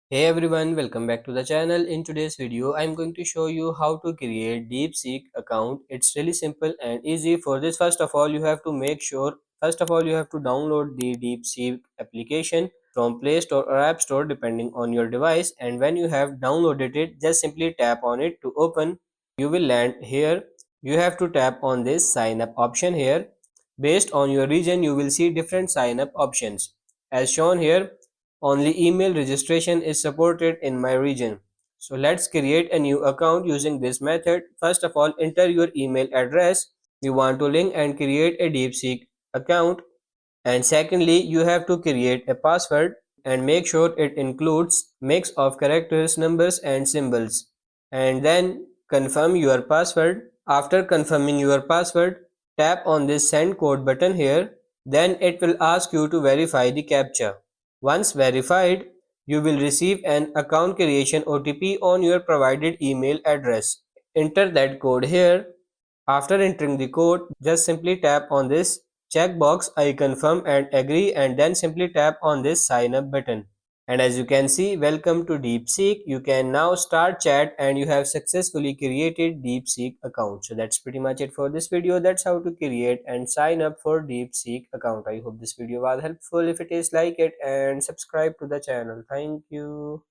Hey everyone, welcome back to the channel. In today's video, I'm going to show you how to create Deepseek account. It's really simple and easy. For this, first of all, you have to download the Deepseek application from Play Store or App Store depending on your device. And when you have downloaded it, just simply tap on it to open. You will land here. You have to tap on this sign up option here. Based on your region, you will see different sign up options. As shown here, only email registration is supported in my region. So let's create a new account using this method. First of all, enter your email address you want to link and create a Deepseek account. And secondly, you have to create a password and make sure it includes mix of characters, numbers and symbols. And then confirm your password. After confirming your password, tap on this send code button here. Then it will ask you to verify the captcha. Once verified, you will receive an account creation OTP on your provided email address. Enter that code here. After entering the code, just simply tap on this checkbox I confirm and agree, and then simply tap on this sign up button. And as you can see, welcome to Deepseek. You can now start chat and you have successfully created Deepseek account. So that's pretty much it for this video. That's how to create and sign up for Deepseek account. I hope this video was helpful. If it is, like it and subscribe to the channel. Thank you.